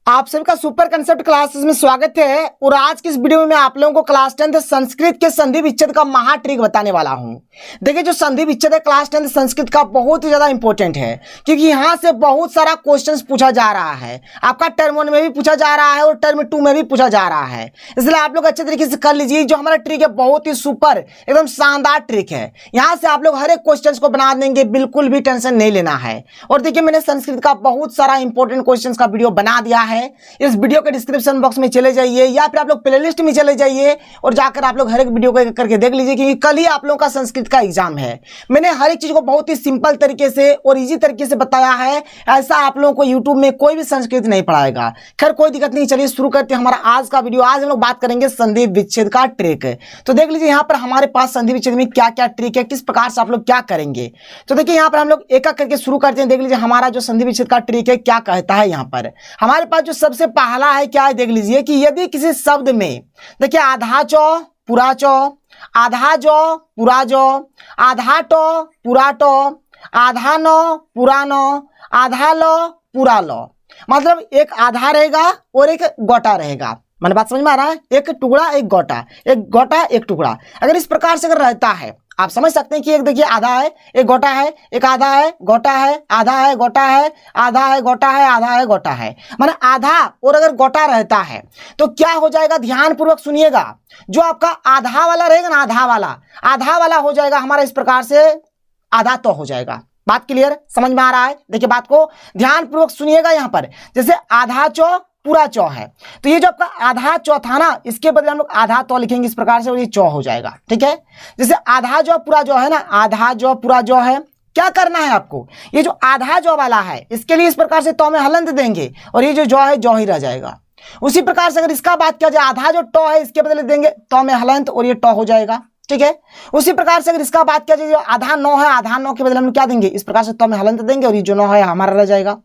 आप सभी का सुपर कंसेप्ट क्लासेस में स्वागत है। और आज की इस वीडियो में मैं आप लोगों को क्लास 10th संस्कृत के संधि विच्छेद का महा ट्रिक बताने वाला हूं। देखिए, जो संधि विच्छेद है क्लास 10th संस्कृत का बहुत ही ज्यादा इंपॉर्टेंट है, क्योंकि यहां से बहुत सारा क्वेश्चंस पूछा जा रहा है। आपका टर्म 1 में भी पूछा जा रहा है और टर्म 2 में भी पूछा जा रहा है, इसलिए आप लोग अच्छे तरीके से कर लीजिए। जो हमारा ट्रिक है बहुत ही सुपर एकदम शानदार ट्रिक है। यहां से आप लोग हर एक क्वेश्चन को बना देंगे, बिल्कुल भी टेंशन नहीं लेना है। और देखिए, मैंने संस्कृत का बहुत सारा इंपॉर्टेंट क्वेश्चन का वीडियो बना दिया है। इस वीडियो के डिस्क्रिप्शन बॉक्स में चले जाइए या फिर आप लोग प्लेलिस्ट में चले जाइए और जाकर आप लोग हर एक वीडियो को करके देख लीजिए, क्योंकि कल ही आप लोगों का संस्कृत का एग्जाम है। मैंने हर एक चीज को बहुत ही सिंपल तरीके से और इजी तरीके से बताया है। ऐसा आप लोगों को यूट्यूब में कोई भी संस्कृत नहीं पढ़ाएगा। खैर, कोई दिक्कत नहीं, चलिए शुरू करते हैं हमारा आज का वीडियो। आज हम लोग बात करेंगे संधि विच्छेद का ट्रिक। तो देख लीजिए यहाँ पर हमारे पास संधि विच्छेद में क्या क्या ट्रिक है, किस प्रकार से आप लोग क्या करेंगे। तो देखिए, यहाँ पर हम लोग एक एक करके शुरू करते हैं। देख लीजिए हमारा जो संधि विच्छेद का ट्रिक है क्या कहता है। यहाँ पर हमारे पास जो सबसे पहला है क्या है, देख लीजिए कि यदि किसी शब्द में देखिए आधा चौ पूरा चौ, आधा जौ पूरा जौ, आधा टो पूरा टो, आधा नो पूरा नो, आधा लो पूरा लो, मतलब एक आधा रहेगा और एक गोटा रहेगा। मैंने बात समझ में आ रहा है? एक टुकड़ा एक गोटा, एक गोटा एक टुकड़ा। अगर इस प्रकार से अगर रहता है, आप समझ सकते हैं कि एक देखिए आधा है, एक गोटा है, एक आधा है, गोटा है, आधा है, गोटा है, आधा है, गोटा है, आधा है, गोटा है। माने आधा और अगर गोटा रहता है तो क्या हो जाएगा, ध्यान पूर्वक सुनिएगा। जो आपका आधा वाला रहेगा ना, आधा वाला हो जाएगा हमारा इस प्रकार से आधा तो हो जाएगा। बात क्लियर, समझ में आ रहा है? देखिए, बात को ध्यान पूर्वक सुनिएगा। यहाँ पर जैसे आधा चौ पूरा चौ है, तो ये जो आपका आधा चौ था ना, इसके बदले हम लोग आधा तो लिखेंगे इस प्रकार से और ये चौ हो जाएगा। ठीक है, जैसे आधा जो पूरा जो है ना, आधा जो पूरा जो है, क्या करना है आपको, ये जो आधा जौ वाला है इसके लिए इस प्रकार से तो में हलंत देंगे और ये जो जौ है जौ ही रह जाएगा। उसी प्रकार से अगर इसका बात किया जाए, आधा जो टो है इसके बदले देंगे तो में हलंत और ये टो हो जाएगा। ठीक है, उसी प्रकार से अगर इसका बात किया जाए, जो आधा नौ है, आधा नौ के बदले हम क्या देंगे, इस प्रकार से तो में हलंत देंगे और ये जो नौ है हमारा रह जाएगा।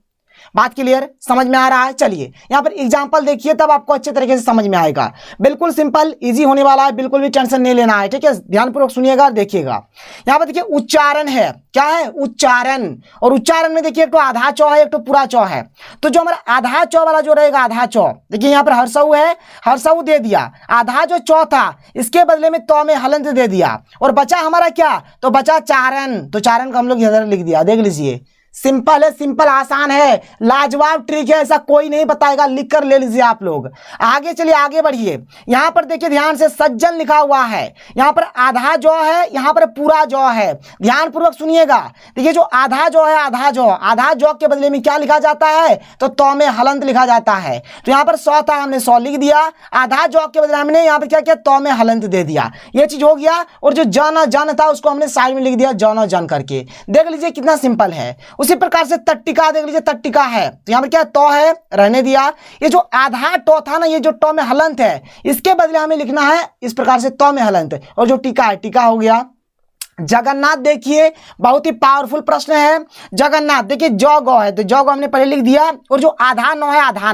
बात क्लियर, समझ में आ रहा है? चलिए यहाँ पर एग्जांपल देखिए, तब आपको अच्छे तरीके से समझ में आएगा। बिल्कुल सिंपल इजी होने वाला है, बिल्कुल भी टेंशन नहीं लेना है। ठीक है, ध्यानपूर्वक सुनिएगा और देखिएगा। यहाँ पर देखिए उच्चारण है, क्या है उच्चारण, और उच्चारण में देखिए एक तो आधा चौ है, एक तो पूरा चौ है। तो जो हमारा आधा चौ वाला जो रहेगा, आधा चौ, देखिए यहाँ पर हर्षऊ है, हर्षऊ दे दिया। आधा जो चौ था इसके बदले में तो में हलंत दे दिया और बचा हमारा क्या, तो बचा चारण। तो चारण का हम लोग इधर लिख दिया। देख लीजिए, सिंपल है, सिंपल आसान है, लाजवाब ट्रिक है, ऐसा कोई नहीं बताएगा। लिख कर ले लीजिए आप लोग। आगे चलिए, आगे बढ़िए। यहां पर देखिए ध्यान से सज्जन लिखा हुआ है, यहां पर आधा जौ है, यहां पर पूरा जौ है। ध्यान पूर्वक सुनिएगा। देखिए जो आधा जौ है, आधा जौ के बदले में क्या लिखा जाता है, तो में हलंत लिखा जाता है। तो यहां पर 100 था, हमने 100 लिख दिया। आधा जौ के बदले हमने यहां पर क्या किया, तो में हलंत दे दिया। ये चीज हो गया। और जो जन था उसको हमने साइड में लिख दिया जन करके। देख लीजिए कितना सिंपल है। उसी प्रकार से तट्टिका देख लीजिए, तट्टिका है तो यहां पर क्या तो है, रहने दिया। ये जो आधा टो था ना, ये जो टो में हलंत है, इसके बदले हमें लिखना है इस प्रकार से तो में हलंत। और जो टीका है, टीका हो गया। जगन्नाथ देखिए, बहुत ही पावरफुल प्रश्न है। जगन्नाथ देखिए जौ गौ है, तो जौ गौ हमने पहले लिख दिया। और जो आधा नौ है, आधा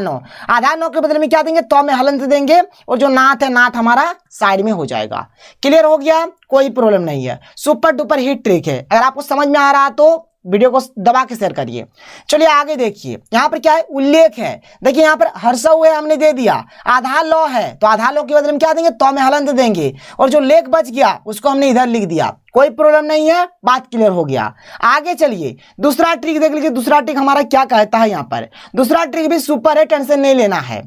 नौ के बदले में क्या देंगे, तो में हलंत देंगे। और जो नाथ है, नाथ हमारा साइड में हो जाएगा। क्लियर हो गया, कोई प्रॉब्लम नहीं है। सुपर डुपर हिट ट्रिक है। अगर आपको समझ में आ रहा तो वीडियो को दबा के शेयर करिए। चलिए आगे देखिए, यहाँ पर क्या है, उल्लेख है। देखिए यहाँ पर हर्षऊ है, हमने दे दिया। आधा लो है, तो आधा लो के बदले में क्या देंगे, तो में हलंत देंगे। और जो लेख बच गया उसको हमने इधर लिख दिया। कोई प्रॉब्लम नहीं है, बात क्लियर हो गया। आगे चलिए, दूसरा ट्रिक देख लीजिए। दूसरा ट्रिक हमारा क्या कहता है। यहाँ पर दूसरा ट्रिक भी सुपर है, टेंशन नहीं लेना है।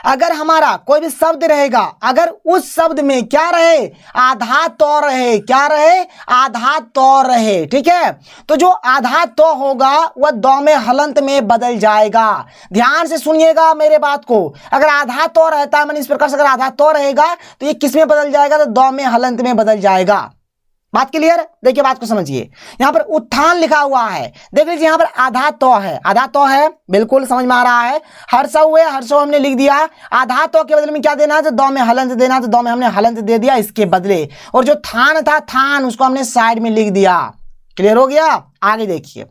अगर हमारा कोई भी शब्द रहेगा, अगर उस शब्द में क्या रहे, आधा तो रहे, क्या रहे, आधा तो रहे। ठीक है, तो जो आधा तो होगा वह दो में हलंत में बदल जाएगा। ध्यान से सुनिएगा मेरे बात को। अगर आधा तो रहता है, मैंने इस प्रकार से अगर आधा तो रहेगा तो ये किस में बदल जाएगा, तो दो में हलंत में बदल जाएगा। बात क्लियर, देखिए बात को समझिए। यहां पर उत्थान लिखा हुआ है, देख लीजिए। यहां पर आधा तो है, आधा तो है, बिल्कुल समझ में आ रहा है। हर्षऊ है, हर्षऊ हमने लिख दिया। आधा तो के बदले में क्या देना है, तो दो में हलंत देना, तो दो में हमने हलंत दे दिया इसके बदले। और जो थान था, थान उसको हमने साइड में लिख दिया। क्लियर हो गया। आगे देखिए,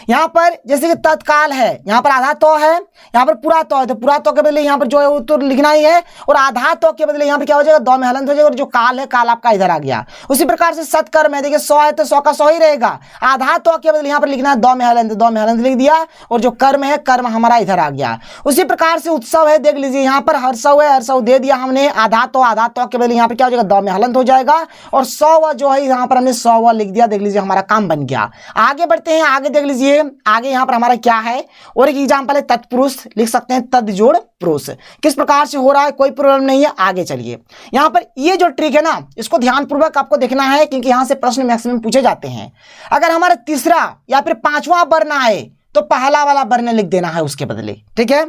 यहाँ पर जैसे कि तत्काल है, यहाँ पर आधा तो है, यहाँ पर पूरा तो है, तो पूरा तो के बदले यहाँ पर जो है वो तो लिखना ही है, और आधा तो के बदले यहाँ पर क्या हो जाएगा, दो में हलंत हो जाएगा, और जो काल है काल आपका इधर आ गया। उसी प्रकार से सत्कर्म है, देखिए 100 है तो 100 का 100 ही रहेगा, आधा तो के बदले यहाँ पर लिखना है दो में हलंत लिख दिया, और जो कर्म है कर्म हमारा इधर आ गया। उसी प्रकार से उत्सव है, देख लीजिए यहाँ पर हर्षव है, हर्षव दे दिया हमने, आधा तो के बदले यहाँ पर क्या हो जाएगा, दो में हलंत हो जाएगा, और 100 जो है यहाँ पर हमने 100 लिख दिया, देख लीजिए हमारा काम बन गया। आगे बढ़ते हैं, आगे देख लीजिए, आगे यहाँ पर हमारा क्या है, और एक एग्जांपल है तत्पुरुष, लिख सकते हैं तद जोड़ पुरुष, किस प्रकार से हो रहा है, कोई प्रॉब्लम नहीं है। आगे चलिए, यहाँ पर ये जो ट्रिक है ना, इसको ध्यानपूर्वक आपको देखना है, क्योंकि यहाँ से प्रश्न मैक्सिमम पूछे जाते हैं। अगर हमारा तीसरा या फिर पांचवा वर्ण आए तो पहला वाला वर्ण लिख देना है उसके बदले, ठीक है,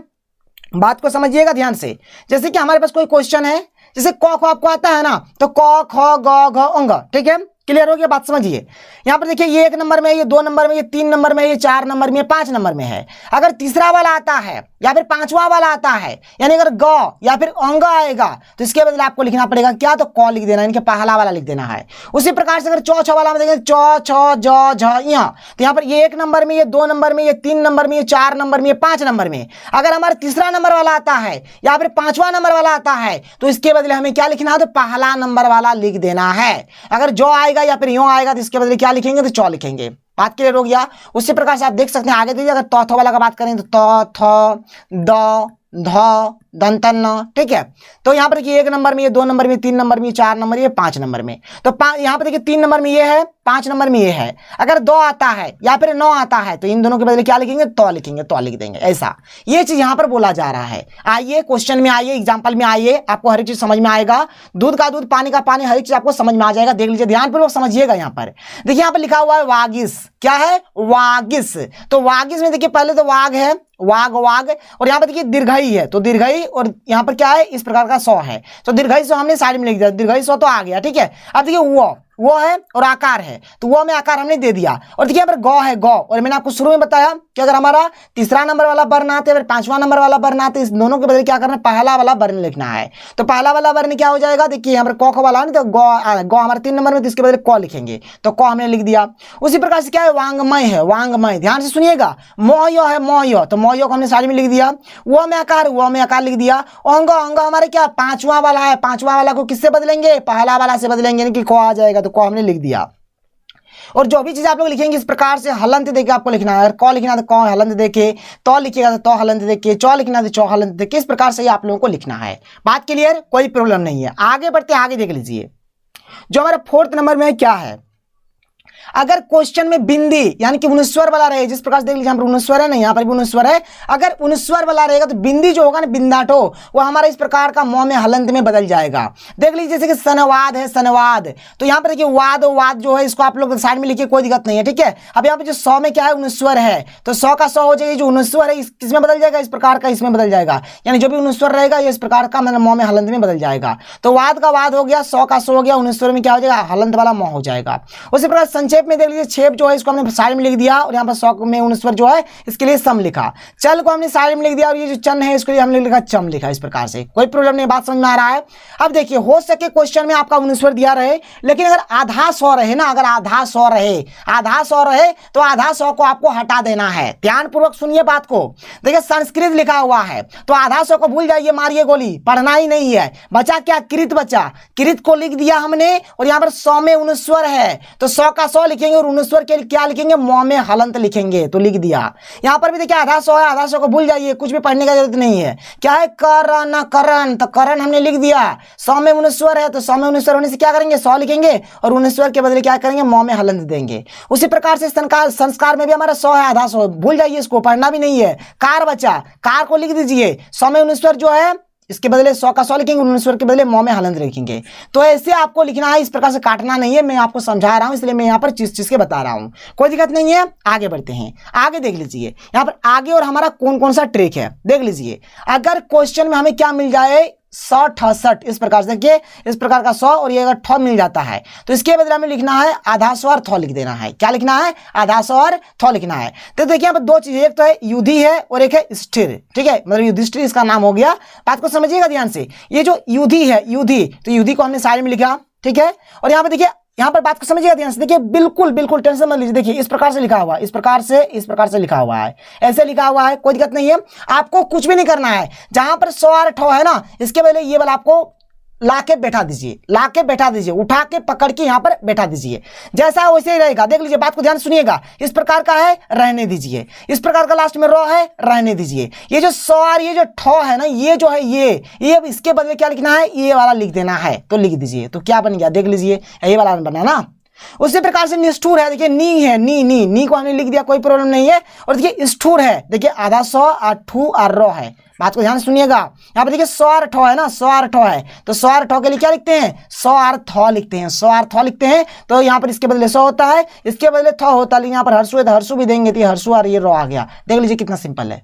बात को समझिएगा ध्यान से। जैसे कि हमारे पास कोई क्वेश्चन है, जैसे क ख आपको आता है ना, तो क ख ग घ अंग, ठीक है, क्लियर हो गया, बात समझिए। यहाँ पर देखिए ये 1 नंबर में, ये 2 नंबर में, ये 3 नंबर में, ये 4 नंबर में, 5 नंबर में है। अगर तीसरा वाला आता है या फिर पांचवा वाला आता है, यानी अगर ग या फिर अंग आएगा तो इसके बदले आपको लिखना पड़ेगा क्या, तो क लिख देना है, इनके पहला वाला लिख देना है। उसी प्रकार से अगर चौ छ वाला में देखें, चौ छ ज झ य, तो यहाँ पर ये 1 नंबर में, ये 2 नंबर में, ये 3 नंबर में, ये 4 नंबर में, ये 5 नंबर में। अगर हमारा तीसरा नंबर वाला आता है या फिर पांचवा नंबर वाला आता है तो इसके बदले हमें क्या लिखना है, तो पहला नंबर वाला लिख देना है। अगर जो आएगा या फिर यो आएगा तो इसके बदले क्या लिखेंगे, तो चौ लिखेंगे। बात क्लियर हो गया। उसी प्रकार से आप देख सकते हैं आगे देखिए, अगर तौ थौ वाला का बात करें तो तौ थ द ध दंतन न, ठीक है। तो यहाँ पर देखिए 1 नंबर में, ये 2 नंबर में, 3 नंबर में, 4 नंबर, ये 5 नंबर में। तो यहाँ पर देखिए 3 नंबर में ये है, 5 नंबर में ये है। अगर 2 आता है या फिर 9 आता है तो इन दोनों के बदले क्या लिखेंगे, तो लिखेंगे, तो लिख देंगे। ऐसा ये चीज यहाँ पर बोला जा रहा है। आइए क्वेश्चन में आइए, एग्जाम्पल में आइए, आपको हर एक चीज समझ में आएगा। दूध का दूध, पानी का पानी, हर एक चीज आपको समझ में आ जाएगा। देख लीजिए ध्यानपूर्वक समझिएगा। यहाँ पर देखिए, यहाँ पर लिखा हुआ है वागिस। क्या है, वागिस। तो वागिस में देखिए पहले तो वाग है, वाग वाग, और यहाँ पर देखिए दीर्घई है, तो दीर्घई, और यहाँ पर क्या है, इस प्रकार का सौ है, तो दीर्घई सौ हमने साइड में लिख दिया, दीर्घई सौ तो आ गया, ठीक है। अब देखिए वो है और आकार है, तो वो में आकार हमने दे दिया। और देखिए यहाँ पर गौ है, गौ, और मैंने आपको शुरू में बताया कि अगर हमारा तीसरा नंबर वाला वर्ण आते हैं, पांचवा नंबर वाला वर्ण आते, इस दोनों के बदले क्या करना है, पहला वाला वर्ण लिखना है। तो पहला वाला वर्ण क्या हो जाएगा, देखिए यहाँ पर क वाला है, तो गौ हमारे 3 नंबर में, तो इसके बदले क लिखेंगे, तो क हमने लिख दिया। उसी प्रकार से क्या है, वांगमय है, वांगमय, ध्यान से सुनिएगा। मोहयो है, मोहयो, तो मोहयो को हमने साइड में लिख दिया। वो में आकार लिख दिया। अंग, अंग हमारे क्या, पांचवा वाला है, पांचवा वाला को किससे बदलेंगे, पहला वाला से बदलेंगे, यानी कि क आ जाएगा, तो क हमने लिख दिया। और जो भी चीज आप लोग लिखेंगे इस प्रकार से हलंत देके आपको लिखना है। अगर क लिखना है तो क हलंत देके, तो लिखिएगा तो हलंत देके, चौ लिखना है तो चौ हलंत देके, इस प्रकार से आप लोगों को लिखना है। बात क्लियर, कोई प्रॉब्लम नहीं है। आगे बढ़ते, आगे देख लीजिए, जो हमारा 4th नंबर में क्या है, अगर क्वेश्चन में बिंदी यानी कि अनुस्वर वाला रहे, जिस प्रकार से देख लीजिए, यहाँ पर अनुस्वर है, नहीं यहाँ पर भी अनुस्वर है। अगर अनुस्वर वाला रहेगा तो बिंदी जो होगा ना, बिंदाटो, वो हमारा इस प्रकार का मोह में हलंत में बदल जाएगा। देख लीजिए जैसे कि सनवाद है, सनवाद, तो यहाँ पर देखिए वाद जो है, इसको आप लोग साइड में लिखिए, कोई दिक्कत नहीं है, ठीक है। अब यहाँ पे जो 100 में क्या है, अनुस्वर है, तो 100 का 100 हो जाएगा, जो अनुस्वर है किसमें बदल जाएगा, इस प्रकार का इसमें बदल जाएगा, यानी जो भी अनुस्वर रहेगा ये इस प्रकार का मतलब मोह में हलंत में बदल जाएगा। तो वाद का वाद हो गया, 100 का 100 हो गया, अनुस्वर में क्या हो जाएगा, हलंत वाला मोह हो जाएगा। उसी प्रकार संक्षेप में देख लीजिए, छेप जो है इसको हमने साइड में लिख दिया, और यहाँ पर 100 में अनुस्वर जो है इसके लिए सम लिखा, चल को हमने साइड में लिख दिया, और ये जो चन है इसके लिए हमने लिखा चम लिखा। इस प्रकार से कोई प्रॉब्लम नहीं, बात समझ में आ रहा है। अब देखिए, हो सके क्वेश्चन में आपका अनुस्वर दिया रहे, लेकिन अगर आधा 100 रहे ना, अगर आधा 100 रहे तो आधा 100 को आपको हटा देना है। ध्यानपूर्वक सुनिए बात को। देखिए संस्कृत लिखा हुआ है, तो आधा 100 को भूल जाइए, मारिए गोली, पढ़ना ही नहीं है। बचा क्या, कृत बचा, कृत को लिख दिया हमने, और यहाँ पर 100 में अनुस्वर है, तो 100 का 100 लिखेंगे, और अनुस्वर के क्या लिखेंगे, मोह में हलंत लिखेंगे, तो लिख दिया। यहाँ पर भी देखिए आधा 100 है, आधा 100 को भूल जाइए, कुछ भी पढ़ने का जरूरत नहीं है। क्या है, करण, करण, तो करण हमने लिख दिया। 100 में अनुस्वर है, तो 100 में अनुस्वर होने से क्या करेंगे, 100 लिखेंगे, और अनुस्वर के बदले क्या करेंगे, मोह में हलंत देंगे। उसी प्रकार से संस्कार में भी हमारा 100 है, आधा 100 भूल जाइए, इसको पढ़ना भी नहीं है। कार बचा, कार को लिख दीजिए, 100 में अनुस्वर जो है इसके बदले 100 का 100 लिखेंगे, अनुस्वर के बदले मोह में हलंत लिखेंगे। तो ऐसे आपको लिखना है, इस प्रकार से काटना नहीं है। मैं आपको समझा रहा हूं, इसलिए मैं यहाँ पर चीज के बता रहा हूं, कोई दिक्कत नहीं है। आगे बढ़ते हैं, आगे देख लीजिए यहाँ पर आगे, और हमारा कौन कौन सा ट्रिक है देख लीजिए। अगर क्वेश्चन में हमें क्या मिल जाए, 168, इस प्रकार से देखिए, इस प्रकार का 100, और ये अगर ठ मिल जाता है तो इसके बदले में लिखना है आधा 100 और थ लिख देना है। क्या लिखना है, आधा 100 और थ लिखना है। तो देखिए यहाँ पर 2 चीजें, एक तो है युधि है और एक है स्थिर, ठीक है, मतलब युधिष्ठिर इसका नाम हो गया। बात को समझिएगा ध्यान से। ये जो युधि है, युधि, तो युधि को हमने साइड में लिखा, ठीक है। और यहाँ पे देखिए यहाँ पर बात को समझिएगा ध्यान से। देखिए बिल्कुल बिल्कुल टेंशन मत लीजिए। देखिए इस प्रकार से लिखा हुआ है, इस प्रकार से लिखा हुआ है, ऐसे लिखा हुआ है, कोई दिक्कत नहीं है। आपको कुछ भी नहीं करना है। जहां पर 100 और 100 है ना, इसके पहले ये वाला आपको लाके बैठा दीजिए, उठा के पकड़ के यहाँ पर बैठा दीजिए। जैसा वैसे ही रहेगा। देख लीजिए, बात को ध्यान सुनिएगा। इस प्रकार का है, रहने दीजिए। इस प्रकार का लास्ट में रॉ है, रहने दीजिए। ये जो 100 और ये जो ठौ है ना, ये जो है ये अब इसके बदले क्या लिखना है, ये वाला लिख देना है, तो लिख दीजिए। तो क्या बन गया, देख लीजिए, ये वाला बना ना। उसी प्रकार से निष्ठुर है। देखिए नी है, नी को हमने लिख दिया, कोई प्रॉब्लम नहीं है। और देखिए स्ठुर है। देखिए आधा 100 और ठू और रॉ है। बात को ध्यान सुनिएगा। यहाँ पे देखिए 100 और ठौ है ना, 100 और ठौ है, तो 100 और ठौ के लिए क्या लिखते हैं, 100 और थौ लिखते हैं, 100 और थौ लिखते हैं। तो यहाँ पर इसके बदले 100 होता है, इसके बदले थौ होता है। लेकिन यहाँ पर हर्षु है तो हर्षु भी देंगे, तो हर्षु और ये रॉ आ गया। देख लीजिए कितना सिंपल है।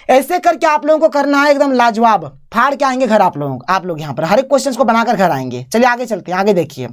ऐसे करके आप लोगों को करना है, एकदम लाजवाब। फाड़ के आएंगे घर आप लोग यहाँ पर हर एक क्वेश्चन को बनाकर घर आएंगे। चलिए आगे चलते हैं। आगे देखिए,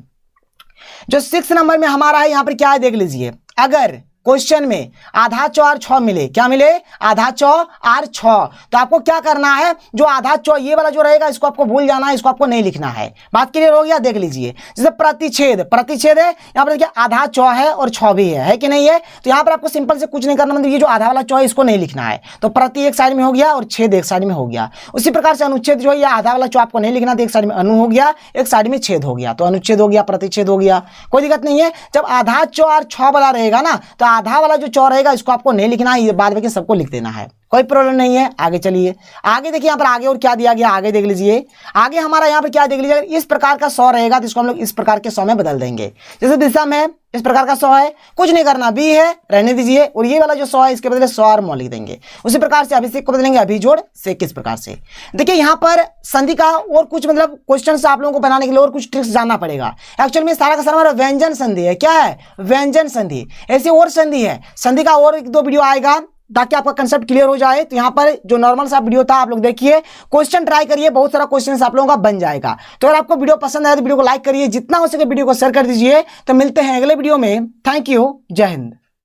जो 6 नंबर में हमारा है, यहाँ पर क्या है देख लीजिए। अगर क्वेश्चन में आधा चौ और छौ मिले, क्या मिले, आधा चौ और छौ, तो आपको क्या करना है, जो आधा चौ ये वाला जो रहेगा, इसको आपको भूल जाना है, इसको आपको नहीं लिखना है। बात क्लियर हो गया। देख लीजिए, जैसे प्रतिच्छेद है, यहाँ पर देखिए आधा चौ है और छौ भी है कि नहीं है। तो यहाँ पर आपको सिंपल से कुछ नहीं करना, मतलब ये जो आधा वाला चौ है इसको नहीं लिखना है। तो प्रति एक साइड में हो गया और छेद एक साइड में हो गया। उसी प्रकार से अनुच्छेद जो है, आधा वाला चौ आपको नहीं लिखना, तो एक साइड में अनु हो गया, एक साइड में छेद हो गया, तो अनुच्छेद हो गया, प्रतिच्छेद हो गया, कोई दिक्कत नहीं है। जब आधा चौ और छौ वाला रहेगा ना, तो आधा वाला जो चौ रहेगा इसको आपको नहीं लिखना है, ये बाद में सबको लिख देना है, कोई प्रॉब्लम नहीं है। आगे चलिए, आगे देखिए, यहाँ पर आगे और क्या दिया गया, आगे देख लीजिए। आगे हमारा यहाँ पर क्या देख लीजिए, अगर इस प्रकार का 100 रहेगा तो इसको हम लोग इस प्रकार के 100 में बदल देंगे। जैसे दिशा में इस प्रकार का 100 है, कुछ नहीं करना, बी है, रहने दीजिए। और ये वाला जो 100 है, इसके बदले 100 और मौ लिख देंगे। उसी प्रकार से अभिषेक को बदलेंगे अभिजोड़ से। किस प्रकार से, देखिए यहाँ पर संधि का और कुछ मतलब क्वेश्चन आप लोगों को बनाने के लिए और कुछ ट्रिक्स जानना पड़ेगा। एक्चुअल में सारा का सारा हमारा व्यंजन संधि है। क्या है, व्यंजन संधि। ऐसी और संधि है, संधि का और 1-2 वीडियो आएगा, ताकि आपका कंसेप्ट क्लियर हो जाए। तो यहाँ पर जो नॉर्मल सा वीडियो था, आप लोग देखिए, क्वेश्चन ट्राई करिए, बहुत सारा क्वेश्चन आप लोगों का बन जाएगा। तो अगर आपको वीडियो पसंद आए तो वीडियो को लाइक करिए, जितना हो सके वीडियो को शेयर कर दीजिए। तो मिलते हैं अगले वीडियो में। थैंक यू, जय हिंद।